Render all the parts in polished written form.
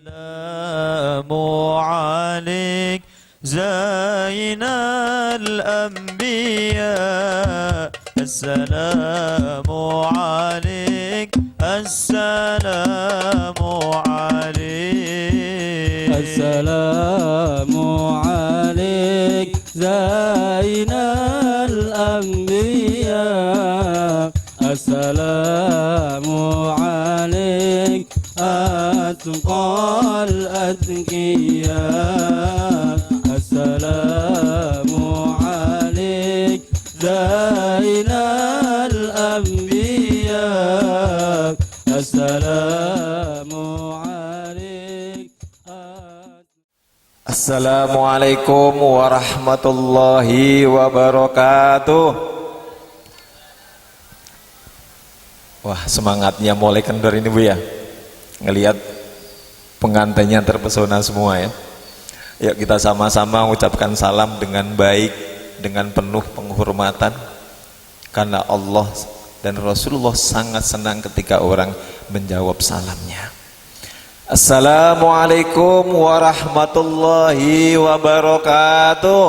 السلام عليك زين الأنبياء السلام عليك السلام عليك السلام عليك زين الأنبياء السلام عليك أتقى الأتقياء السلام عليك زين الأنبياء السلام عليك. Assalamualaikum warahmatullahi wabarakatuh. Wah, semangatnya mulai kendor ini Bu ya. Ngelihat pengantinnya terpesona semua ya. Yuk kita sama-sama mengucapkan salam dengan baik, dengan penuh penghormatan, karena Allah dan Rasulullah sangat senang ketika orang menjawab salamnya. Assalamualaikum warahmatullahi wabarakatuh.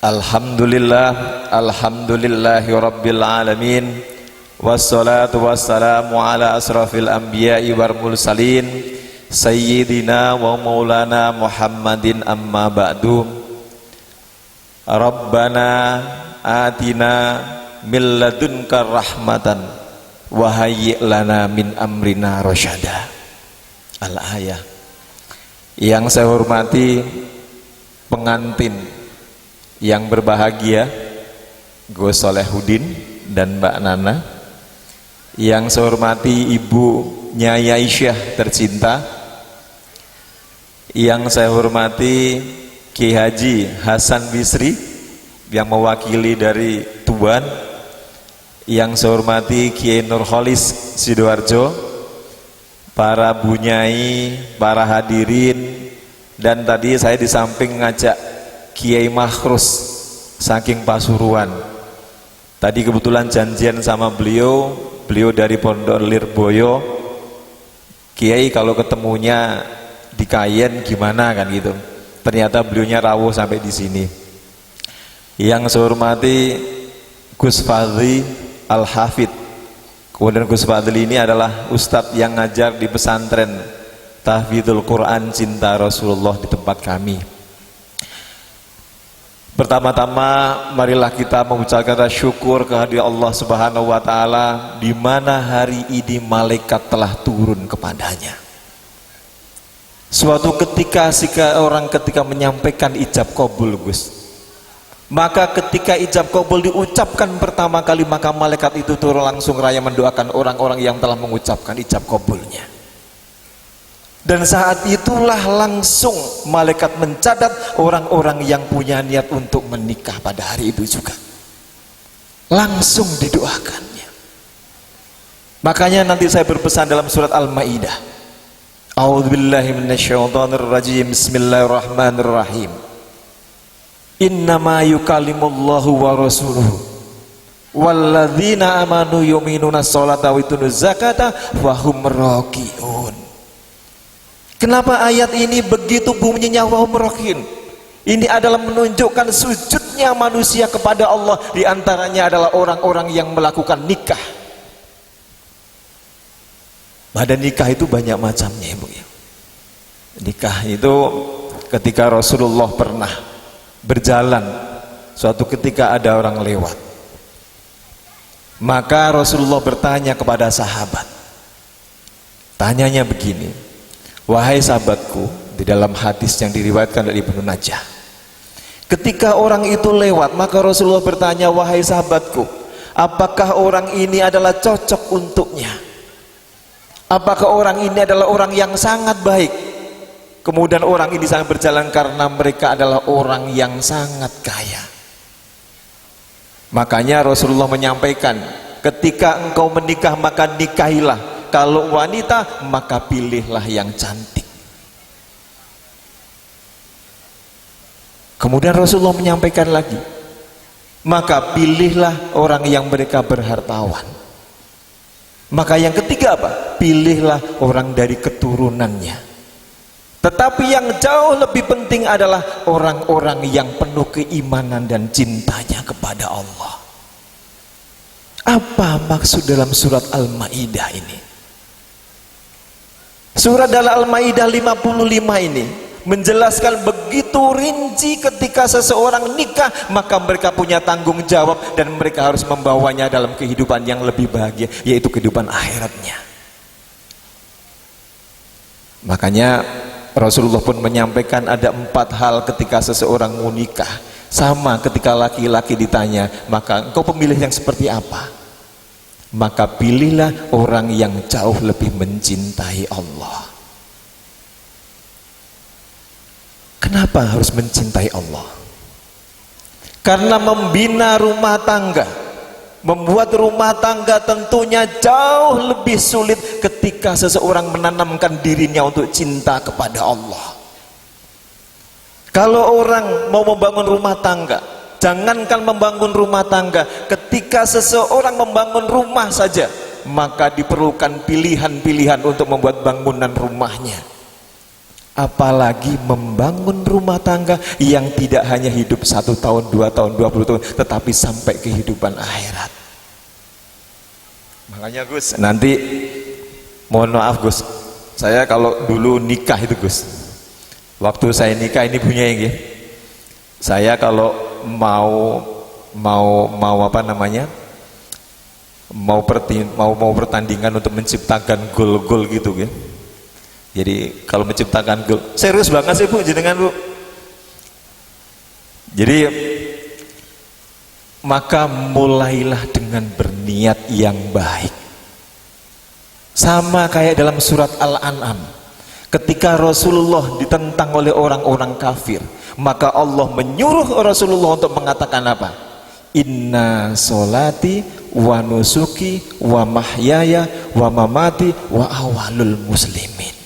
Alhamdulillah, alhamdulillahi rabbil alamin. Wassalatu wassalamu ala asrafil anbiya'i wal mursalin sayyidina wa maulana Muhammadin, amma ba'du. Rabbana atina min ladunka rahmatan wa hayyi' lana min amrina rasyada. Al-ayah. Yang saya hormati pengantin yang berbahagia, Gus Solehudin dan Mbak Nana. Yang saya hormati Ibu Nyai Aisyah tercinta. Yang saya hormati Ki Haji Hasan Bisri yang mewakili dari Tuban. Yang saya hormati Kiai Nurholis Sidoarjo, para Bu Nyai, para hadirin, dan tadi saya di samping ngajak Kiai Makhrus saking Pasuruan. Tadi kebetulan janjian sama beliau dari Pondok Lirboyo. Kiai kalau ketemunya di Kayen gimana kan gitu. Ternyata beliaunya rawuh sampai di sini. Yang saya hormati Gus Fadli Al-Hafid. Kemudian Gus Fadli ini adalah ustadz yang ngajar di pesantren Tahfidzul Quran Cinta Rasulullah di tempat kami. Pertama-tama marilah kita mengucapkan syukur kehadirat Allah Subhanahu wa taala, di mana hari ini malaikat telah turun kepadanya. Suatu ketika orang ketika menyampaikan ijab qabul, Gus, maka ketika ijab qabul diucapkan pertama kali, maka malaikat itu turun langsung raya mendoakan orang-orang yang telah mengucapkan ijab qabulnya. Dan saat itulah langsung malaikat mencatat orang-orang yang punya niat untuk menikah pada hari itu juga. Langsung didoakannya. Makanya nanti saya berpesan dalam surat Al-Maidah. A'udzubillahi minasyaitonirrajim. Bismillahirrahmanirrahim. Innama yukallimullahu wa rasuluhu walladzina amanu yu'minuna sholata wa yutuna zakata wa hum raki'un. Kenapa ayat ini begitu bunyinya wahum rakin? Ini adalah menunjukkan sujudnya manusia kepada Allah. Di antaranya adalah orang-orang yang melakukan nikah. Pada nikah itu banyak macamnya, Ibu. Nikah itu ketika Rasulullah pernah berjalan, suatu ketika ada orang lewat. Maka Rasulullah bertanya kepada sahabat. Tanyanya begini, wahai sahabatku, di dalam hadis yang diriwayatkan dari Ibnu Najah, ketika orang itu lewat, maka Rasulullah bertanya, wahai sahabatku, apakah orang ini adalah cocok untuknya? Apakah orang ini adalah orang yang sangat baik? Kemudian orang ini sangat berjalan karena mereka adalah orang yang sangat kaya. Makanya Rasulullah menyampaikan, ketika engkau menikah maka nikahilah. Kalau wanita maka pilihlah yang cantik. Kemudian Rasulullah menyampaikan lagi, maka pilihlah orang yang mereka berhartawan. Maka yang ketiga apa? Pilihlah orang dari keturunannya. Tetapi yang jauh lebih penting adalah orang-orang yang penuh keimanan dan cintanya kepada Allah. Apa maksud dalam surat Al-Maidah ini? Surat dalam Al-Maidah 55 ini menjelaskan begitu rinci ketika seseorang nikah, maka mereka punya tanggung jawab dan mereka harus membawanya dalam kehidupan yang lebih bahagia, yaitu kehidupan akhiratnya. Makanya Rasulullah pun menyampaikan ada 4 hal ketika seseorang mau nikah. Sama ketika laki-laki ditanya, maka engkau pemilih yang seperti apa? Maka pilihlah orang yang jauh lebih mencintai Allah. Kenapa harus mencintai Allah? Karena membina rumah tangga, membuat rumah tangga tentunya jauh lebih sulit ketika seseorang menanamkan dirinya untuk cinta kepada Allah. Kalau orang mau membangun rumah tangga, jangankan membangun rumah tangga, ketika seseorang membangun rumah saja, maka diperlukan pilihan-pilihan untuk membuat bangunan rumahnya. Apalagi membangun rumah tangga yang tidak hanya hidup 1 tahun, 2 tahun, 20 tahun, tetapi sampai kehidupan akhirat. Makanya Gus, nanti mohon maaf Gus, saya kalau dulu nikah itu Gus, waktu saya nikah ini punya yang gini, saya kalau mau apa namanya, mau pertandingan untuk menciptakan gol-gol gitu ya. Jadi kalau menciptakan gol, serius banget sih Bu jenengan Bu. Jadi maka mulailah dengan berniat yang baik. Sama kayak dalam surat Al-An'am, ketika Rasulullah ditentang oleh orang-orang kafir, maka Allah menyuruh Rasulullah untuk mengatakan apa? Inna solati wa nusuki wa mahyaya wa mamati wa awalul muslimin.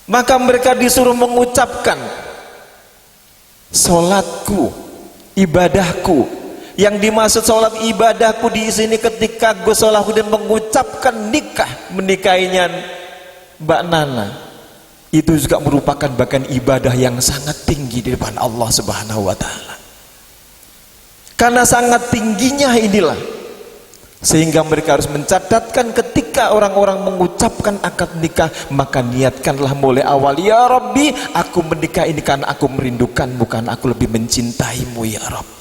Maka mereka disuruh mengucapkan solatku, ibadahku. Yang dimaksud solat ibadahku di sini ketika Gus Salahuddin mengucapkan nikah, menikahinya Mbak Nana, itu juga merupakan bagian ibadah yang sangat tinggi di depan Allah Subhanahu wa Ta'ala. Karena sangat tingginya inilah sehingga mereka harus mencatatkan ketika orang-orang mengucapkan akad nikah, maka niatkanlah mulai awal, ya Rabbi, aku menikah ini karena aku merindukanmu, karena aku lebih mencintaimu ya Rabbi.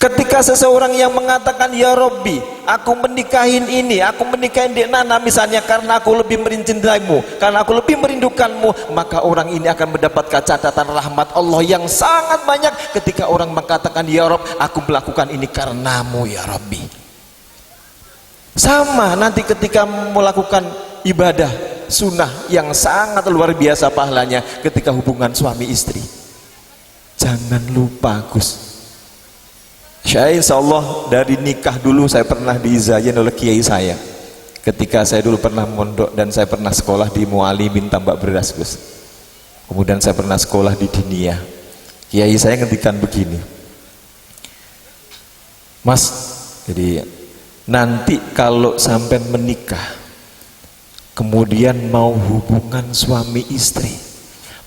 Ketika seseorang yang mengatakan ya Rabbi, aku menikahin ini, aku menikahin Dek Nana misalnya karena aku lebih mencintaimu, karena aku lebih merindukanmu, maka orang ini akan mendapatkan catatan rahmat Allah yang sangat banyak. Ketika orang mengatakan ya Rabb, aku melakukan ini karenamu ya Rabbi. Sama nanti ketika melakukan ibadah sunnah yang sangat luar biasa pahalanya ketika hubungan suami istri, jangan lupa Gus, saya insya Allah dari nikah dulu saya pernah diizahin oleh kiai saya ketika saya dulu pernah mondok dan saya pernah sekolah di Mualimin Tambak Beras Gus. Kemudian saya pernah sekolah di Diniyah. Kiai saya ngendikan begini, Mas, jadi nanti kalau sampai menikah kemudian mau hubungan suami istri,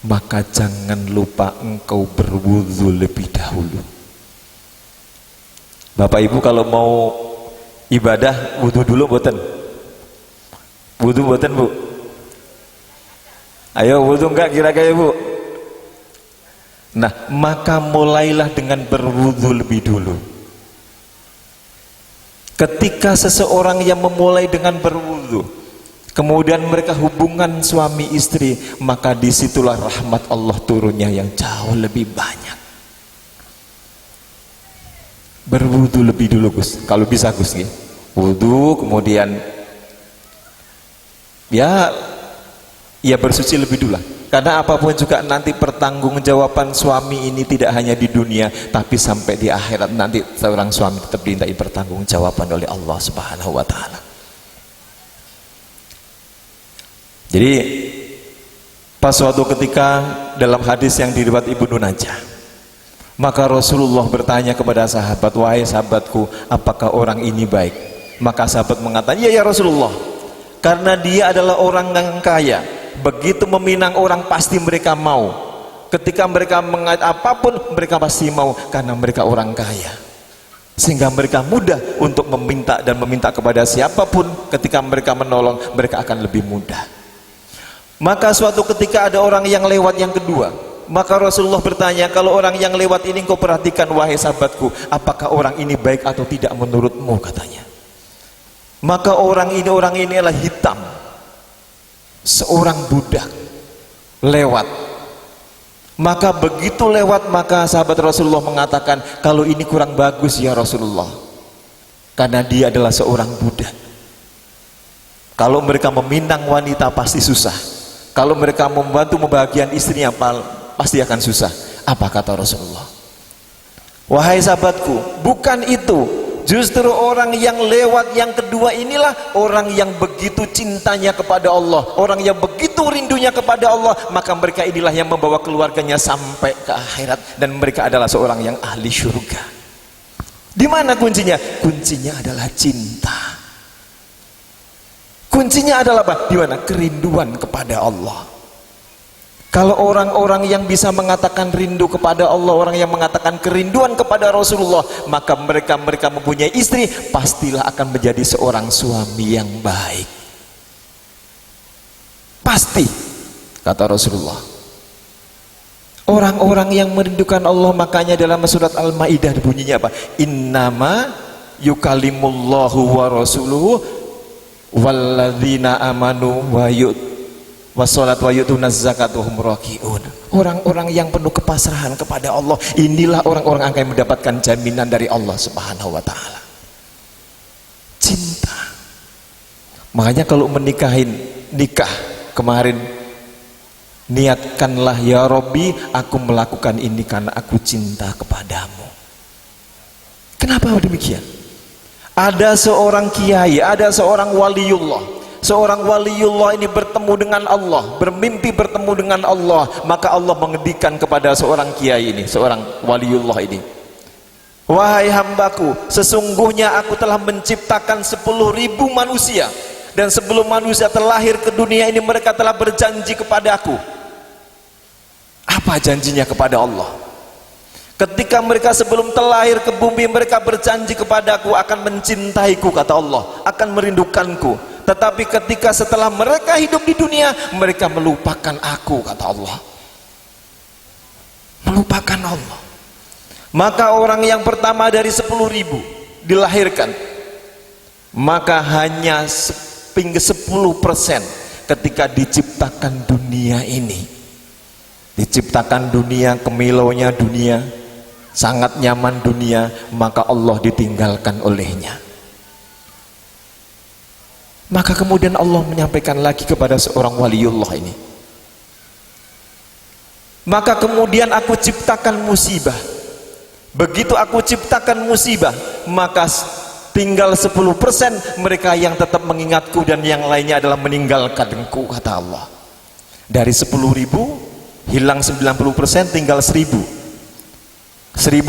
maka jangan lupa engkau berwudu lebih dahulu. Bapak Ibu kalau mau ibadah wudu dulu mboten? Wudu mboten Bu? Ayo wudu enggak kira-kira Bu? Nah, maka mulailah dengan berwudu lebih dulu. Ketika seseorang yang memulai dengan berwudu, kemudian mereka hubungan suami istri, maka disitulah rahmat Allah turunnya yang jauh lebih banyak. Berwudu lebih dulu Gus, kalau bisa Gus ya. Wudu kemudian ya bersuci lebih dulu lah. Karena apapun juga nanti pertanggungjawaban suami ini tidak hanya di dunia, tapi sampai di akhirat nanti seorang suami tetap dimintai pertanggungjawaban oleh Allah Subhanahu wa Ta'ala. Jadi pas suatu ketika dalam hadis yang diriwayatkan Ibnu Najah, Maka Rasulullah bertanya kepada sahabat, wahai sahabatku, apakah orang ini baik? Maka sahabat mengatakan, ya Rasulullah, karena dia adalah orang yang kaya, begitu meminang orang pasti mereka mau, ketika mereka mengatakan apapun mereka pasti mau, karena mereka orang kaya, sehingga mereka mudah untuk meminta dan meminta kepada siapapun. Ketika mereka menolong, mereka akan lebih mudah. Maka suatu ketika ada orang yang lewat yang kedua, maka Rasulullah bertanya, kalau orang yang lewat ini kau perhatikan wahai sahabatku, apakah orang ini baik atau tidak menurutmu, katanya. Maka orang ini adalah hitam, seorang budak lewat. Maka begitu lewat, maka sahabat Rasulullah mengatakan, kalau ini kurang bagus ya Rasulullah, karena dia adalah seorang budak. Kalau mereka meminang wanita pasti susah, kalau mereka membantu membahagian istrinya pasti akan susah. Apa kata Rasulullah? Wahai sahabatku, bukan itu. Justru orang yang lewat yang kedua inilah orang yang begitu cintanya kepada Allah, orang yang begitu rindunya kepada Allah. Maka mereka inilah yang membawa keluarganya sampai ke akhirat, dan mereka adalah seorang yang ahli surga. Di mana kuncinya? Kuncinya adalah cinta. Kuncinya adalah apa? Di mana? Kerinduan kepada Allah. Kalau orang-orang yang bisa mengatakan rindu kepada Allah, orang yang mengatakan kerinduan kepada Rasulullah, maka mereka mempunyai istri, pastilah akan menjadi seorang suami yang baik. Pasti, kata Rasulullah. Orang-orang yang merindukan Allah, makanya dalam surat Al-Maidah bunyinya apa? Innama yukalimullahu wa rasuluhu walladzina amanu wa wassalat wa yutuna zakat wa hum raki'un. Orang-orang yang penuh kepasrahan kepada Allah, inilah orang-orang yang akan mendapatkan jaminan dari Allah Subhanahu wa taala. Cinta. Makanya kalau nikah kemarin, niatkanlah ya Rabbi, aku melakukan ini karena aku cinta kepadamu. Kenapa demikian? Ada seorang kiai, ada seorang waliullah. Seorang waliullah ini bertemu dengan Allah, bermimpi bertemu dengan Allah. Maka Allah mengedikan kepada seorang kiai ini, seorang waliullah ini, wahai hambaku, sesungguhnya aku telah menciptakan 10.000 manusia, dan sebelum manusia terlahir ke dunia ini mereka telah berjanji kepadaku. Apa janjinya kepada Allah? Ketika mereka sebelum terlahir ke bumi, mereka berjanji kepadaku akan mencintaiku, kata Allah, akan merindukanku. Tetapi ketika setelah mereka hidup di dunia, mereka melupakan aku, kata Allah. Melupakan Allah. Maka orang yang pertama dari 10.000 dilahirkan, maka hanya 10% ketika diciptakan dunia ini. Diciptakan dunia, kemilaunya dunia, sangat nyaman dunia, maka Allah ditinggalkan olehnya. Maka kemudian Allah menyampaikan lagi kepada seorang waliullah ini, maka kemudian aku ciptakan musibah. Begitu aku ciptakan musibah, maka tinggal 10% mereka yang tetap mengingatku, dan yang lainnya adalah meninggalkanku, kata Allah. Dari 10.000 hilang 90%, tinggal 1.000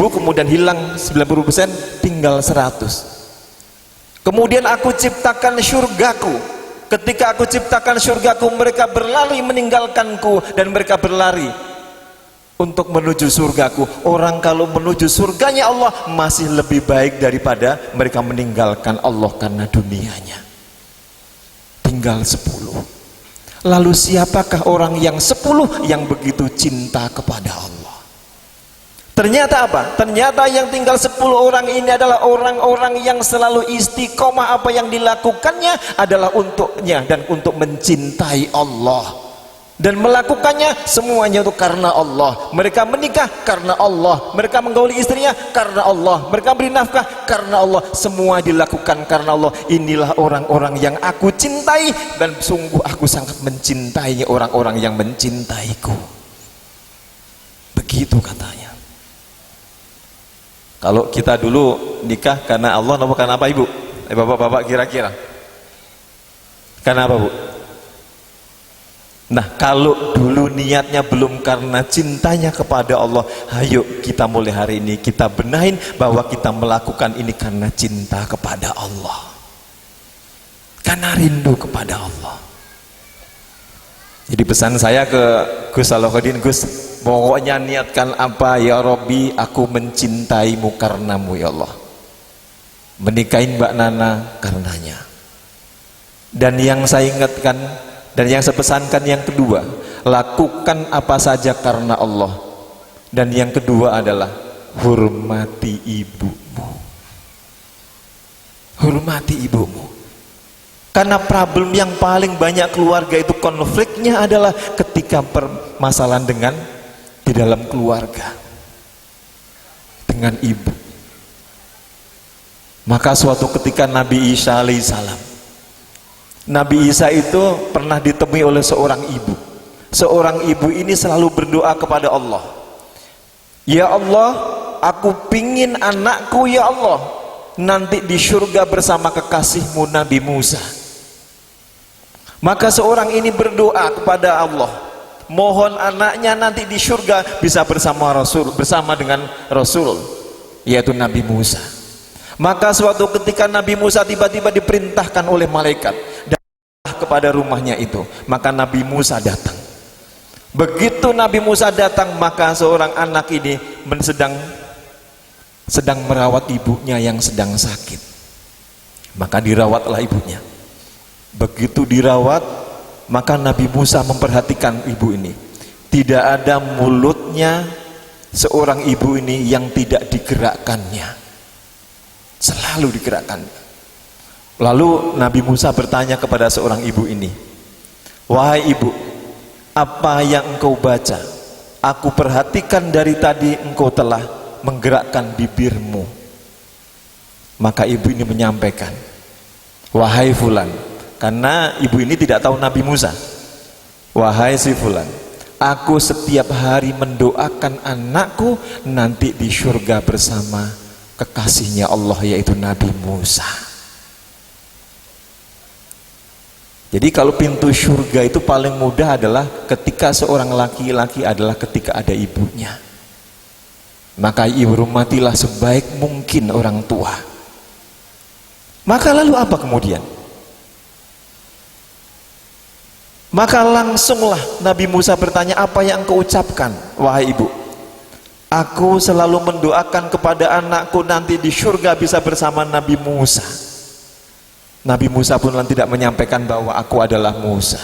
kemudian hilang 90%, tinggal 100. Kemudian aku ciptakan syurgaku. Ketika aku ciptakan syurgaku, mereka berlari meninggalkanku, dan mereka berlari untuk menuju surgaku. Orang kalau menuju surganya Allah masih lebih baik daripada mereka meninggalkan Allah karena dunianya. Tinggal 10. Lalu siapakah orang yang 10 yang begitu cinta kepada Allah? Ternyata apa? Ternyata yang tinggal 10 orang ini adalah orang-orang yang selalu istiqomah. Apa yang dilakukannya adalah untuknya dan untuk mencintai Allah, dan melakukannya semuanya itu karena Allah. Mereka menikah karena Allah, mereka menggauli istrinya karena Allah, mereka beri nafkah karena Allah. Semua dilakukan karena Allah. Inilah orang-orang yang aku cintai, dan sungguh aku sangat mencintainya orang-orang yang mencintaiku. Begitu katanya. Kalau kita dulu nikah karena Allah, atau karena apa, Ibu? Bapak-bapak kira-kira karena apa, Bu? Nah, kalau dulu niatnya belum karena cintanya kepada Allah, ayo kita mulai hari ini kita benahin bahwa kita melakukan ini karena cinta kepada Allah, karena rindu kepada Allah. Jadi pesan saya ke Gus Salahuddin, Gus, pokoknya niatkan apa? Ya Robbi, aku mencintaimu karenamu ya Allah, menikahin Mbak Nana karenanya. Dan yang saya ingatkan dan yang saya pesankan yang kedua, lakukan apa saja karena Allah. Dan yang kedua adalah hormati ibumu. Hormati ibumu. Karena problem yang paling banyak keluarga itu konfliknya adalah ketika permasalahan dengan di dalam keluarga dengan ibu. Maka suatu ketika Nabi Isa alaihissalam, Nabi Isa itu pernah ditemui oleh seorang ibu. Seorang ibu ini selalu berdoa kepada Allah, ya Allah, aku pingin anakku ya Allah nanti di surga bersama kekasihmu Nabi Musa. Maka seorang ini berdoa kepada Allah, mohon anaknya nanti di surga bisa bersama Rasul, bersama dengan Rasul, yaitu Nabi Musa. Maka suatu ketika Nabi Musa tiba-tiba diperintahkan oleh malaikat kepada rumahnya itu, maka Nabi Musa datang. Begitu Nabi Musa datang, maka seorang anak ini sedang merawat ibunya yang sedang sakit. Maka dirawatlah ibunya. Begitu dirawat, maka Nabi Musa memperhatikan ibu ini. Tidak ada mulutnya seorang ibu ini yang tidak digerakkannya, selalu digerakkan. Lalu Nabi Musa bertanya kepada seorang ibu ini, wahai ibu, apa yang engkau baca? Aku perhatikan dari tadi engkau telah menggerakkan bibirmu. Maka ibu ini menyampaikan, wahai fulan, karena ibu ini tidak tahu Nabi Musa, wahai si fulan, aku setiap hari mendoakan anakku nanti di surga bersama kekasihnya Allah, yaitu Nabi Musa. Jadi kalau pintu surga itu paling mudah adalah ketika seorang laki-laki adalah ketika ada ibunya. Maka hormatilah sebaik mungkin orang tua. Maka lalu apa kemudian? Maka langsunglah Nabi Musa bertanya, apa yang engkau ucapkan wahai ibu? Aku selalu mendoakan kepada anakku nanti di surga bisa bersama Nabi Musa. Nabi Musa pun tidak menyampaikan bahwa aku adalah Musa.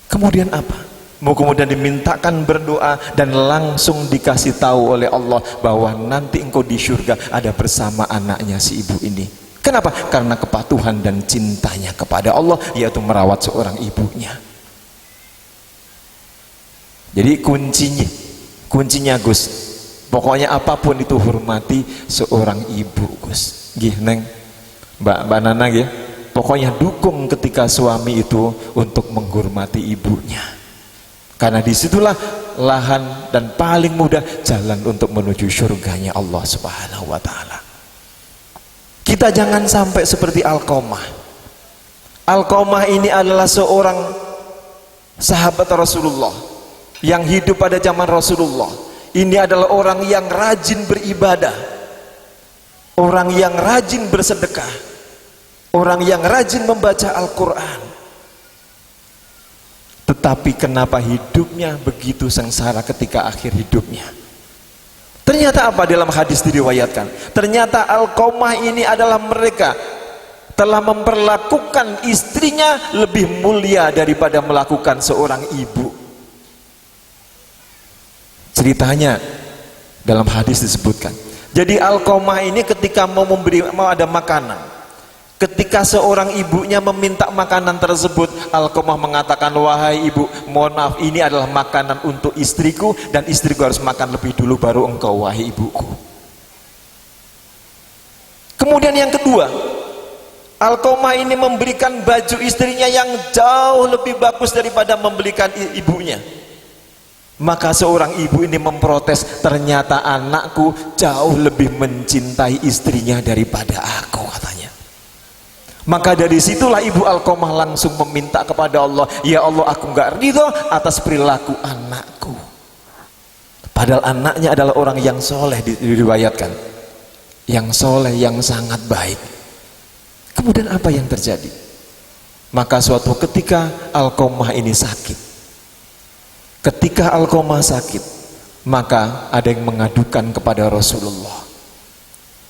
Kemudian apa? Mau kemudian dimintakan berdoa dan langsung dikasih tahu oleh Allah bahwa nanti engkau di surga ada bersama anaknya si ibu ini. Kenapa? Karena kepatuhan dan cintanya kepada Allah, yaitu merawat seorang ibunya. Jadi kuncinya Gus, pokoknya apapun itu hormati seorang ibu Gus. Nggih Neng, Mbak Nana ya, pokoknya dukung ketika suami itu untuk menghormati ibunya, karena disitulah lahan dan paling mudah jalan untuk menuju surganya Allah Subhanahu wa Ta'ala. Kita jangan sampai seperti Alqamah. Alqamah ini adalah seorang sahabat Rasulullah yang hidup pada zaman Rasulullah. Ini adalah orang yang rajin beribadah, orang yang rajin bersedekah, orang yang rajin membaca Al-Quran. Tetapi kenapa hidupnya begitu sengsara ketika akhir hidupnya? Ternyata apa dalam hadis diriwayatkan? Ternyata Alqamah ini adalah mereka telah memperlakukan istrinya lebih mulia daripada melakukan seorang ibu. Ceritanya dalam hadis disebutkan. Jadi Alqamah ini ketika mau ada makanan, ketika seorang ibunya meminta makanan tersebut, Alqamah mengatakan, wahai ibu, mohon maaf, ini adalah makanan untuk istriku dan istriku harus makan lebih dulu baru engkau wahai ibuku. Kemudian yang kedua, Alqamah ini memberikan baju istrinya yang jauh lebih bagus daripada membelikan ibunya. Maka seorang ibu ini memprotes, ternyata anakku jauh lebih mencintai istrinya daripada aku, katanya. Maka dari situlah Ibu Alqamah langsung meminta kepada Allah, ya Allah, aku nggak ridho atas perilaku anakku. Padahal anaknya adalah orang yang soleh, diriwayatkan, yang soleh, yang sangat baik. Kemudian apa yang terjadi? Maka suatu ketika Alqamah ini sakit. Ketika Alqamah sakit, maka ada yang mengadukan kepada Rasulullah,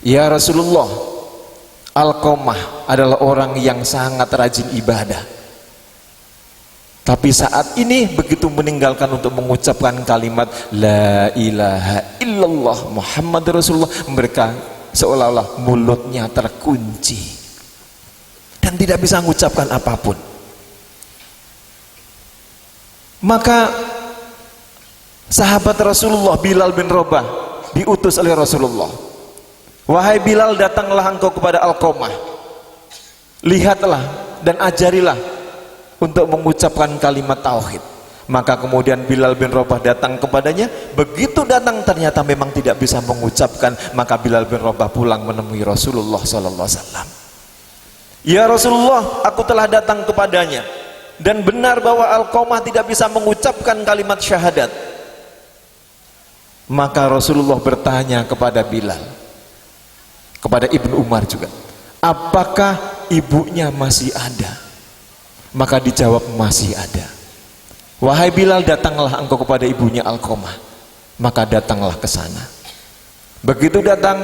ya Rasulullah, Alqamah adalah orang yang sangat rajin ibadah, tapi saat ini begitu meninggalkan untuk mengucapkan kalimat La ilaha illallah Muhammad Rasulullah, mereka seolah-olah mulutnya terkunci dan tidak bisa mengucapkan apapun. Maka sahabat Rasulullah Bilal bin Rabah diutus oleh Rasulullah, wahai Bilal, datanglah engkau kepada Alqamah, lihatlah dan ajarilah untuk mengucapkan kalimat tauhid. Maka kemudian Bilal bin Rabah datang kepadanya. Begitu datang ternyata memang tidak bisa mengucapkan. Maka Bilal bin Rabah pulang menemui Rasulullah SAW. Ya Rasulullah, aku telah datang kepadanya dan benar bahwa Alqamah tidak bisa mengucapkan kalimat syahadat. Maka Rasulullah bertanya kepada Bilal, kepada Ibnu Umar juga, apakah ibunya masih ada? Maka dijawab, masih ada. Wahai Bilal, datanglah engkau kepada ibunya Alqamah. Maka datanglah ke sana. Begitu datang,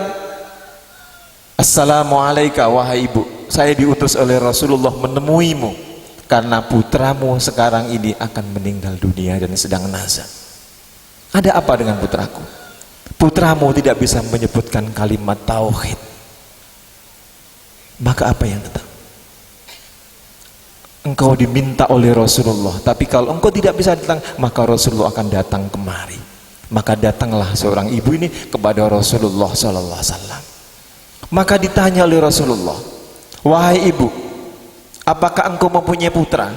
Assalamualaikum wahai ibu, saya diutus oleh Rasulullah menemuimu karena putramu sekarang ini akan meninggal dunia dan sedang nazar. Ada apa dengan putraku? Putramu tidak bisa menyebutkan kalimat tauhid. Maka apa yang datang? Engkau diminta oleh Rasulullah, tapi kalau engkau tidak bisa datang, maka Rasulullah akan datang kemari. Maka datanglah seorang ibu ini kepada Rasulullah SAW. Maka ditanya oleh Rasulullah, wahai ibu, apakah engkau mempunyai putra?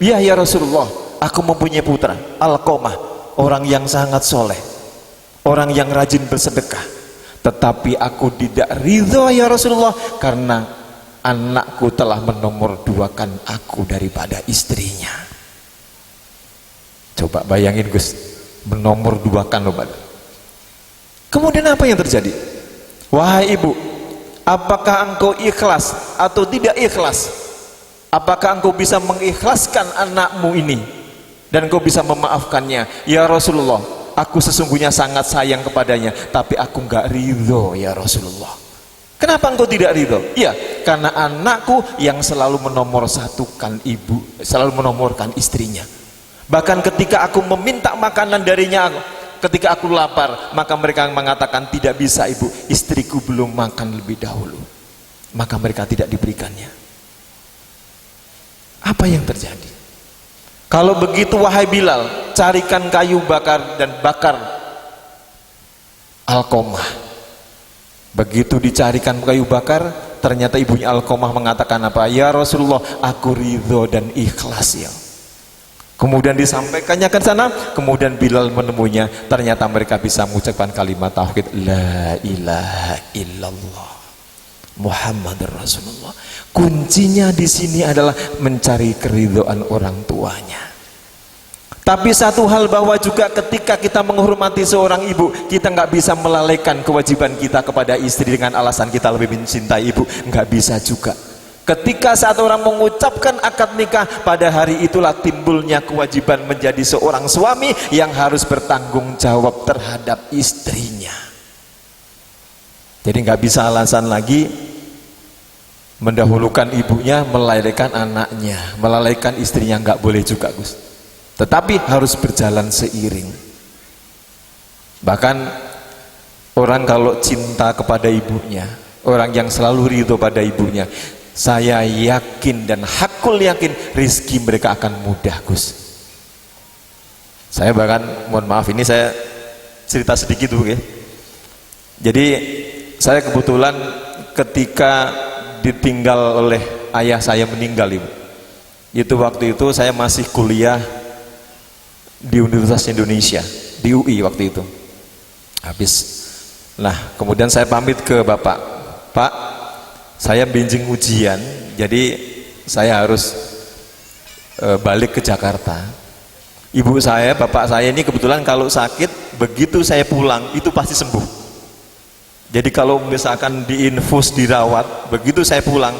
Ya Rasulullah, aku mempunyai putra, Alqamah, orang yang sangat soleh, orang yang rajin bersedekah. Tetapi aku tidak ridho ya Rasulullah, karena anakku telah menomorduakan aku daripada istrinya. Coba bayangin Gus, menomorduakan loh. Kemudian apa yang terjadi? Wahai ibu, apakah engkau ikhlas atau tidak ikhlas? Apakah engkau bisa mengikhlaskan anakmu ini dan engkau bisa memaafkannya? Ya Rasulullah, aku sesungguhnya sangat sayang kepadanya, tapi aku nggak ridho ya Rasulullah. Kenapa engkau tidak ridho? Iya, karena anakku yang selalu menomorsatukan ibu, selalu menomorkan istrinya. Bahkan ketika aku meminta makanan darinya, ketika aku lapar, maka mereka mengatakan tidak bisa ibu, istriku belum makan lebih dahulu. Maka mereka tidak diberikannya. Apa yang terjadi? Kalau begitu wahai Bilal, carikan kayu bakar dan bakar Alqamah. Begitu dicarikan kayu bakar, ternyata ibunya Alqamah mengatakan apa? Ya Rasulullah, aku ridho dan ikhlas ya. Kemudian disampaikannya ke sana, kemudian Bilal menemuinya, ternyata mereka bisa mengucapkan kalimat tauhid La ilaha illallah Muhammad Rasulullah. Kuncinya di sini adalah mencari keridhaan orang tuanya. Tapi satu hal bahwa juga ketika kita menghormati seorang ibu, kita nggak bisa melalaikan kewajiban kita kepada istri dengan alasan kita lebih mencintai ibu. Nggak bisa juga. Ketika saat orang mengucapkan akad nikah, pada hari itulah timbulnya kewajiban menjadi seorang suami yang harus bertanggung jawab terhadap istrinya. Jadi nggak bisa alasan lagi mendahulukan ibunya, melalaikan anaknya, melalaikan istrinya, nggak boleh juga Gus. Tetapi harus berjalan seiring. Bahkan orang kalau cinta kepada ibunya, orang yang selalu ridho pada ibunya, saya yakin dan hakul yakin rizki mereka akan mudah Gus. Saya bahkan, mohon maaf ini saya cerita sedikit Bu ya. Jadi saya kebetulan ketika ditinggal oleh ayah saya meninggal Ibu, itu waktu itu saya masih kuliah di Universitas Indonesia, di UI waktu itu. Habis, nah kemudian saya pamit ke bapak, Pak, saya benjing ujian Jadi saya harus balik ke Jakarta. Ibu saya, bapak saya ini kebetulan kalau sakit, begitu saya pulang itu pasti sembuh. Jadi kalau misalkan diinfus, dirawat, begitu saya pulang,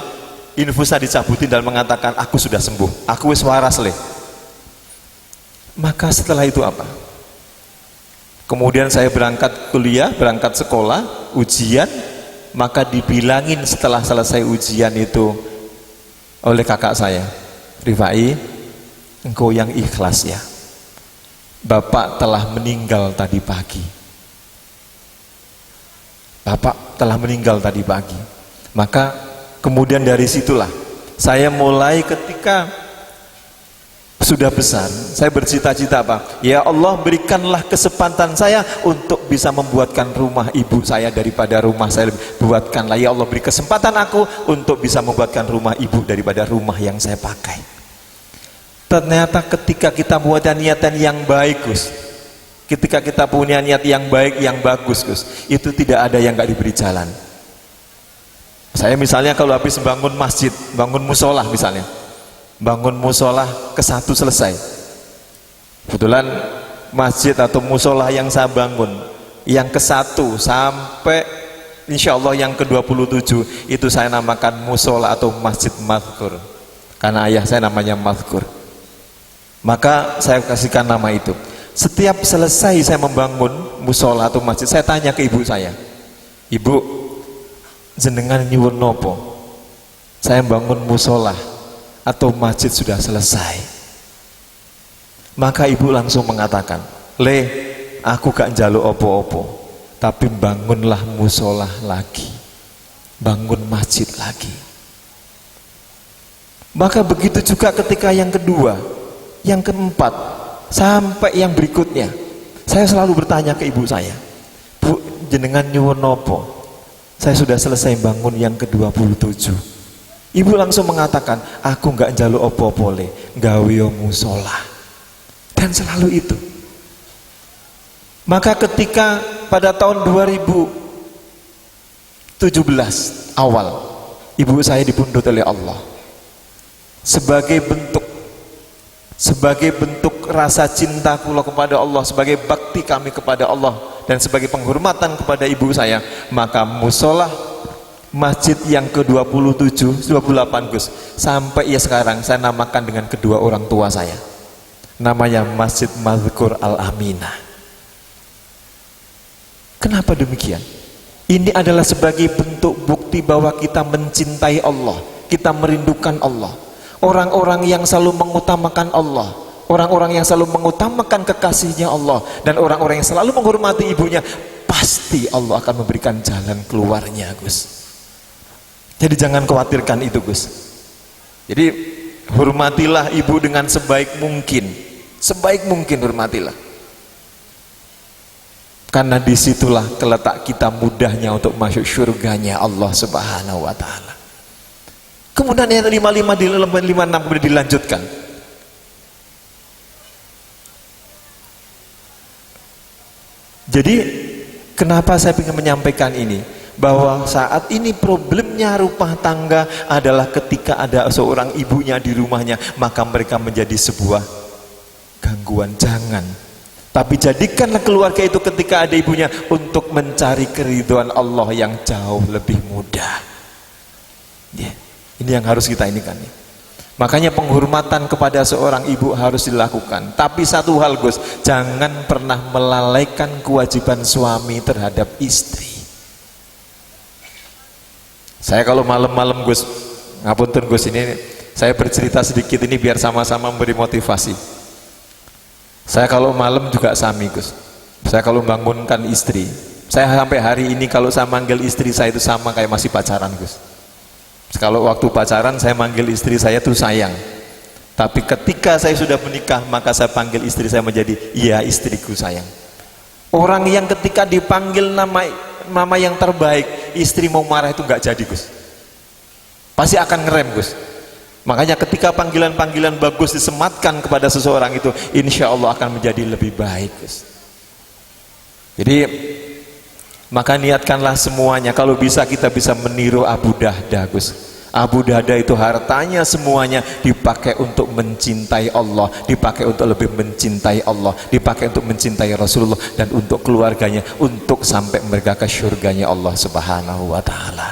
infusnya dicabutin dan mengatakan aku sudah sembuh, aku wis waras leh. Maka setelah itu apa? Kemudian saya berangkat kuliah, berangkat sekolah, ujian, maka dibilangin setelah selesai ujian itu oleh kakak saya, Rifai, engkau yang ikhlas ya, bapak telah meninggal tadi pagi. Bapak telah meninggal tadi pagi. Maka kemudian dari situlah saya mulai, ketika sudah besar, saya bercita-cita apa? Ya Allah, berikanlah kesempatan saya untuk bisa membuatkan rumah ibu saya daripada rumah saya. Buatkanlah ya Allah, beri kesempatan aku untuk bisa membuatkan rumah ibu daripada rumah yang saya pakai. Ternyata ketika kita buat niatan yang baik, Gus, ketika kita punya niat yang baik, yang bagus, Gus, itu tidak ada yang gak diberi jalan. Saya misalnya kalau habis bangun masjid, bangun musola misalnya, bangun musola ke-1 selesai, kebetulan masjid atau musola yang saya bangun yang ke-1 sampai insya Allah yang ke-27 itu saya namakan musola atau masjid mazkur, karena ayah saya namanya mazkur. Maka saya kasihkan nama itu. Setiap selesai saya membangun musola atau masjid, saya tanya ke ibu saya, ibu, jenengan nyuwun nopo? Saya bangun musola atau masjid sudah selesai. Maka ibu langsung mengatakan, le, aku gak njaluk opo-opo, tapi bangunlah musola lagi, bangun masjid lagi. Maka begitu juga ketika yang kedua, yang keempat, sampai yang berikutnya, saya selalu bertanya ke ibu saya, Bu, jenengan nyuwun nopo? Saya sudah selesai bangun yang ke-27. Ibu langsung mengatakan, aku nggak njaluk opo-opo le, gawe musola. Dan selalu itu. Maka ketika pada tahun 2017 awal, ibu saya dipundhut oleh Allah sebagai bentuk rasa cinta kula kepada Allah, sebagai bakti kami kepada Allah, dan sebagai penghormatan kepada ibu saya, maka musola masjid yang ke-27, 28 Gus, sampai ya sekarang saya namakan dengan kedua orang tua saya, namanya Masjid Mazkur Al-Aminah. Kenapa demikian? Ini adalah sebagai bentuk bukti bahwa kita mencintai Allah, kita merindukan Allah. Orang-orang yang selalu mengutamakan Allah, orang-orang yang selalu mengutamakan kekasihnya Allah, dan orang-orang yang selalu menghormati ibunya, pasti Allah akan memberikan jalan keluarnya, Gus. Jadi jangan khawatirkan itu, Gus. Jadi hormatilah ibu dengan sebaik mungkin, sebaik mungkin hormatilah, karena disitulah keletak kita mudahnya untuk masuk surganya Allah Subhanahu Wa Taala. Kemudian yang 55 di 56 kemudian dilanjutkan. Jadi kenapa saya ingin menyampaikan ini? Bahwa saat ini problemnya rumah tangga adalah ketika ada seorang ibunya di rumahnya, maka mereka menjadi sebuah gangguan. Jangan. Tapi jadikanlah keluarga itu ketika ada ibunya untuk mencari keridhaan Allah yang jauh lebih mudah. Yeah. Ini yang harus kita ini kan. Makanya penghormatan kepada seorang ibu harus dilakukan. Tapi satu hal, Gus, jangan pernah melalaikan kewajiban suami terhadap istri. Saya kalau malam-malam, Gus, ngapunten Gus, ini saya bercerita sedikit ini biar sama-sama memberi motivasi. Saya kalau malam juga sami, Gus. Saya kalau bangunkan istri, saya sampai hari ini kalau saya manggil istri saya itu sama kayak masih pacaran, Gus. Kalau waktu pacaran saya manggil istri saya tuh sayang, tapi ketika saya sudah menikah maka saya panggil istri saya menjadi iya istriku sayang. Orang yang ketika dipanggil nama yang terbaik, istri mau marah itu nggak jadi, Gus, pasti akan ngerem, Gus. Makanya ketika panggilan-panggilan bagus disematkan kepada seseorang itu, insya Allah akan menjadi lebih baik, Gus. Jadi maka niatkanlah semuanya. Kalau bisa kita bisa meniru Abu Dahdah, Gus. Abu Darda itu hartanya semuanya dipakai untuk mencintai Allah, dipakai untuk lebih mencintai Allah, dipakai untuk mencintai Rasulullah, dan untuk keluarganya, untuk sampai mereka ke surganya Allah Subhanahu wa ta'ala.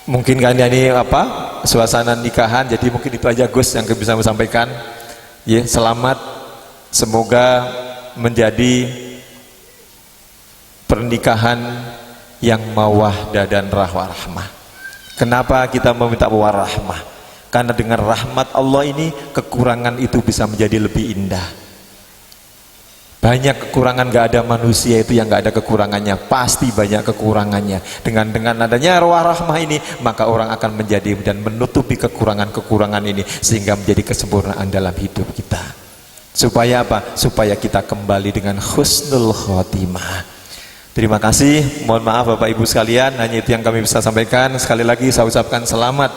Mungkin kan ini suasana nikahan, jadi mungkin itu aja Gus yang bisa saya sampaikan. Ya, selamat, semoga menjadi pernikahan yang mawaddah dan rahmah. Kenapa kita meminta warahmah? Karena dengan rahmat Allah ini kekurangan itu bisa menjadi lebih indah. Banyak kekurangan, gak ada manusia itu yang gak ada kekurangannya, pasti banyak kekurangannya. Dengan adanya warahmah ini, maka orang akan menjadi dan menutupi kekurangan-kekurangan ini, sehingga menjadi kesempurnaan dalam hidup kita. Supaya apa? Supaya kita kembali dengan husnul khotimah. Terima kasih, mohon maaf Bapak Ibu sekalian, hanya itu yang kami bisa sampaikan. Sekali lagi saya ucapkan selamat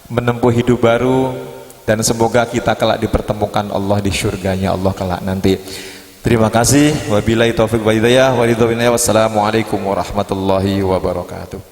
menempuh hidup baru, dan semoga kita kelak dipertemukan Allah di surganya Allah kelak nanti. Terima kasih, wabillahi taufiq wa hidayah, wassalamualaikum warahmatullahi wabarakatuh.